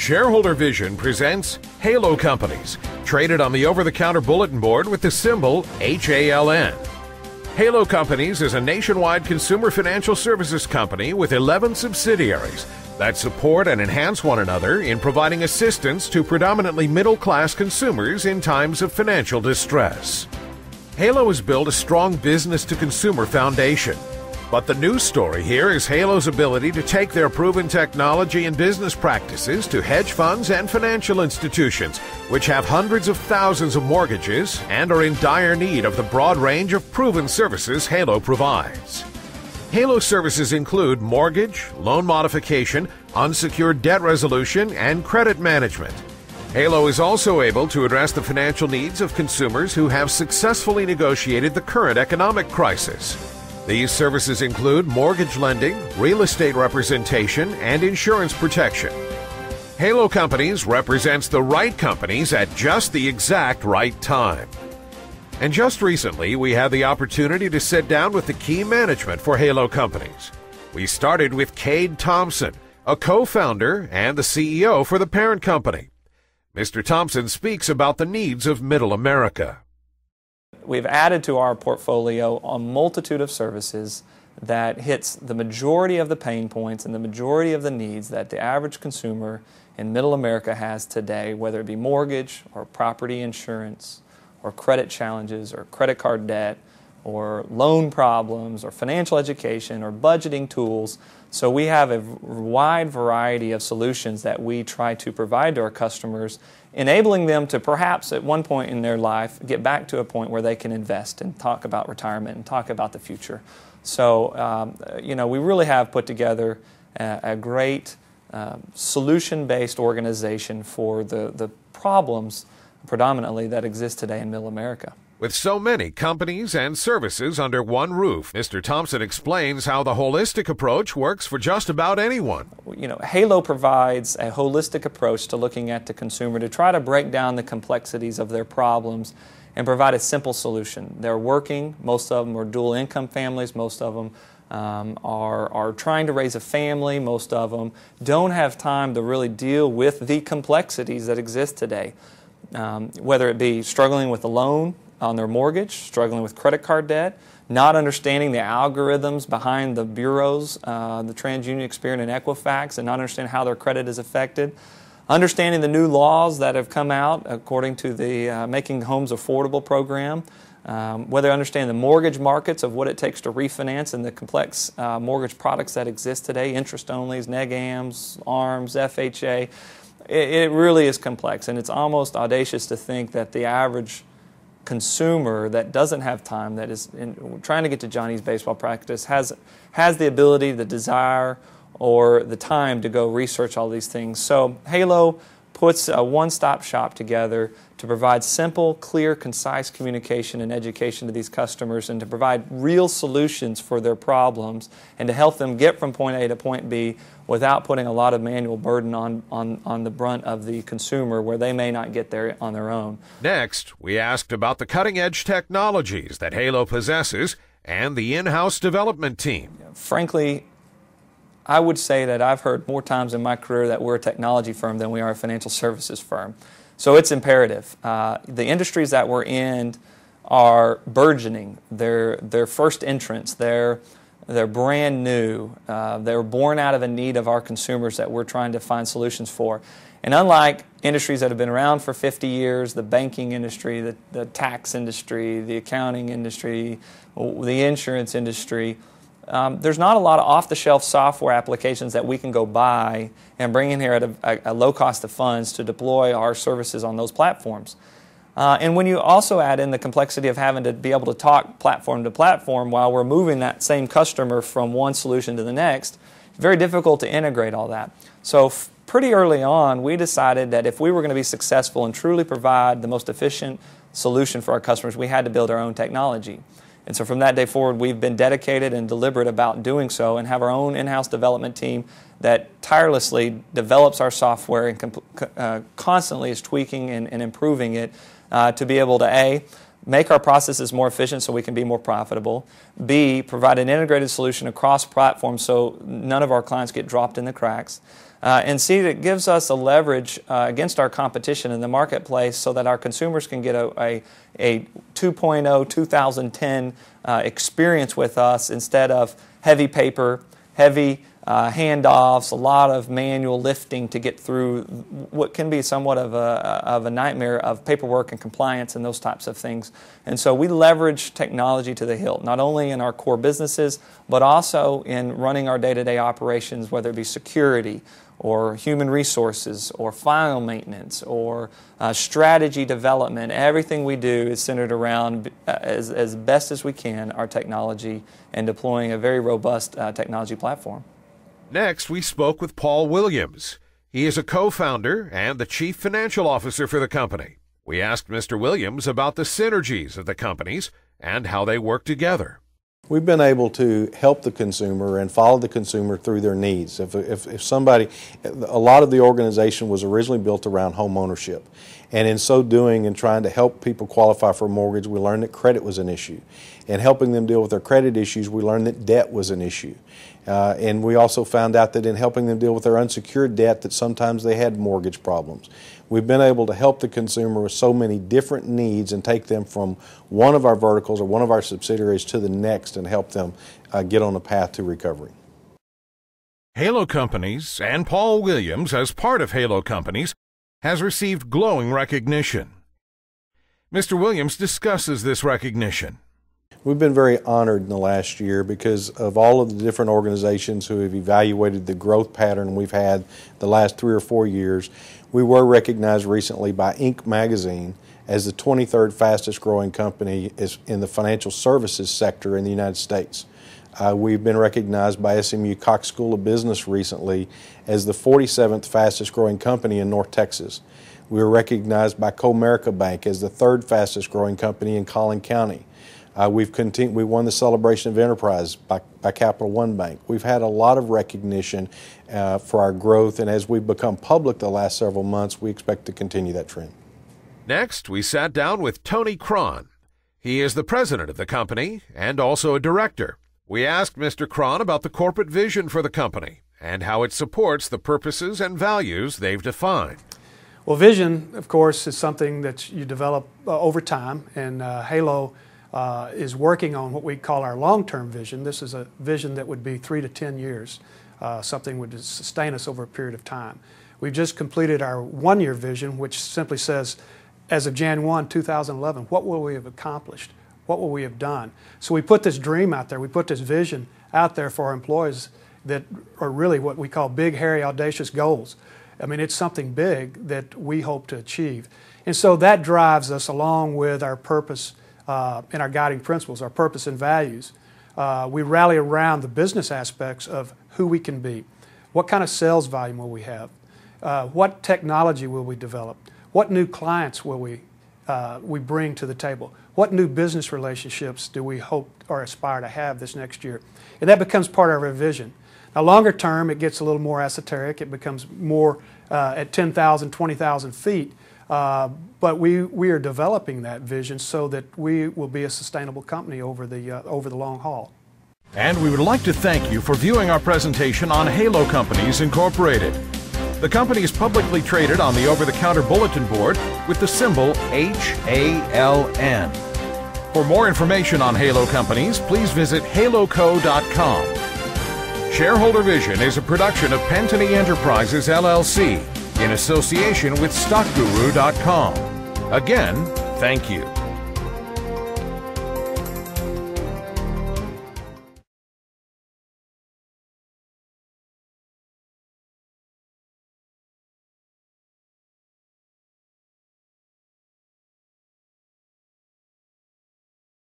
Shareholder Vision presents Halo Companies, traded on the over-the-counter bulletin board with the symbol HALN. Halo Companies is a nationwide consumer financial services company with 11 subsidiaries that support and enhance one another in providing assistance to predominantly middle-class consumers in times of financial distress. Halo has built a strong business-to-consumer foundation. But the news story here is Halo's ability to take their proven technology and business practices to hedge funds and financial institutions, which have hundreds of thousands of mortgages and are in dire need of the broad range of proven services Halo provides. Halo services include mortgage, loan modification, unsecured debt resolution, and credit management. Halo is also able to address the financial needs of consumers who have successfully negotiated the current economic crisis. These services include mortgage lending, real estate representation, and insurance protection. Halo Companies represents the right companies at just the exact right time. And just recently, we had the opportunity to sit down with the key management for Halo Companies. We started with Cade Thompson, a co-founder and the CEO for the parent company. Mr. Thompson speaks about the needs of Middle America. We've added to our portfolio a multitude of services that hits the majority of the pain points and the majority of the needs that the average consumer in Middle America has today, whether it be mortgage or property insurance or credit challenges or credit card debt or loan problems or financial education or budgeting tools. So we have a wide variety of solutions that we try to provide to our customers, enabling them to perhaps at one point in their life get back to a point where they can invest and talk about retirement and talk about the future. So, we really have put together a great solution-based organization for the problems predominantly that exist today in Middle America. With so many companies and services under one roof, Mr. Thompson explains how the holistic approach works for just about anyone. Halo provides a holistic approach to looking at the consumer to try to break down the complexities of their problems and provide a simple solution. They're working, most of them are dual income families, most of them are trying to raise a family, most of them don't have time to really deal with the complexities that exist today. Whether it be struggling with a loan on their mortgage, struggling with credit card debt, not understanding the algorithms behind the bureaus, the TransUnion, Experian, and Equifax, and not understanding how their credit is affected, understanding the new laws that have come out according to the Making Homes Affordable program, whether understanding the mortgage markets of what it takes to refinance and the complex mortgage products that exist today, interest-onlys, neg-ams, ARMs, FHA. It really is complex, and it's almost audacious to think that the average consumer that doesn't have time, that is trying to get to Johnny's baseball practice, has the ability, the desire, or the time to go research all these things. So Halo puts a one-stop shop together to provide simple, clear, concise communication and education to these customers and to provide real solutions for their problems and to help them get from point A to point B without putting a lot of manual burden on the brunt of the consumer where they may not get there on their own. Next, we asked about the cutting-edge technologies that Halo possesses and the in-house development team. Frankly, I would say that I've heard more times in my career that we're a technology firm than we are a financial services firm. So it's imperative. The industries that we're in are burgeoning. They're first entrants. They're brand new. They're born out of a need of our consumers that we're trying to find solutions for. And unlike industries that have been around for 50 years, the banking industry, the tax industry, the accounting industry, the insurance industry, there's not a lot of off-the-shelf software applications that we can go buy and bring in here at a low cost of funds to deploy our services on those platforms. And when you also add in the complexity of having to be able to talk platform to platform while we're moving that same customer from one solution to the next, it's very difficult to integrate all that. So pretty early on, we decided that if we were going to be successful and truly provide the most efficient solution for our customers, we had to build our own technology. And so from that day forward, we've been dedicated and deliberate about doing so and have our own in-house development team that tirelessly develops our software and constantly is tweaking and improving it to be able to A, make our processes more efficient so we can be more profitable, B, provide an integrated solution across platforms so none of our clients get dropped in the cracks, and see that it gives us a leverage against our competition in the marketplace so that our consumers can get a 2.0 2010 experience with us instead of heavy paper, heavy handoffs, a lot of manual lifting to get through what can be somewhat of a nightmare of paperwork and compliance and those types of things. And so we leverage technology to the hilt, not only in our core businesses, but also in running our day-to-day operations, whether it be security or human resources or file maintenance or strategy development. Everything we do is centered around, as best as we can, our technology and deploying a very robust technology platform. Next, we spoke with Paul Williams. He is a co-founder and the chief financial officer for the company. We asked Mr. Williams about the synergies of the companies and how they work together. We've been able to help the consumer and follow the consumer through their needs. If somebody, a lot of the organization was originally built around home ownership. And in so doing and trying to help people qualify for a mortgage, we learned that credit was an issue. And helping them deal with their credit issues, we learned that debt was an issue. And we also found out that in helping them deal with their unsecured debt, that sometimes they had mortgage problems. We've been able to help the consumer with so many different needs and take them from one of our verticals or one of our subsidiaries to the next and help them get on a path to recovery. Halo Companies and Paul Williams, as part of Halo Companies, has received glowing recognition. Mr. Williams discusses this recognition. We've been very honored in the last year because of all of the different organizations who have evaluated the growth pattern we've had the last 3 or 4 years. We were recognized recently by Inc. magazine as the 23rd fastest growing company in the financial services sector in the United States. We've been recognized by SMU Cox School of Business recently as the 47th fastest growing company in North Texas. We were recognized by Comerica Bank as the 3rd fastest growing company in Collin County. We won the Celebration of Enterprise by Capital One Bank. We've had a lot of recognition for our growth, and as we've become public the last several months, we expect to continue that trend. Next, we sat down with Tony Cron. He is the president of the company and also a director. We asked Mr. Cron about the corporate vision for the company and how it supports the purposes and values they've defined. Well, vision, of course, is something that you develop over time, and Halo is working on what we call our long-term vision. This is a vision that would be 3 to 10 years, something would sustain us over a period of time. We've just completed our 1-year vision, which simply says, as of January 1, 2011, what will we have accomplished? What will we have done? So we put this dream out there, we put this vision out there for our employees that are really what we call big, hairy, audacious goals. I mean, it's something big that we hope to achieve. And so that drives us along with our purpose and our guiding principles, our purpose and values. We rally around the business aspects of who we can be. What kind of sales volume will we have? What technology will we develop? What new clients will we bring to the table? What new business relationships do we hope or aspire to have this next year? And that becomes part of our vision. Now, longer term, it gets a little more esoteric. It becomes more at 10,000, 20,000 feet. But we are developing that vision so that we will be a sustainable company over the long haul. And we would like to thank you for viewing our presentation on Halo Companies Incorporated. The company is publicly traded on the over-the-counter bulletin board with the symbol HALN. For more information on Halo Companies, please visit haloco.com. Shareholder Vision is a production of Pentony Enterprises, LLC, in association with StockGuru.com. Again, thank you.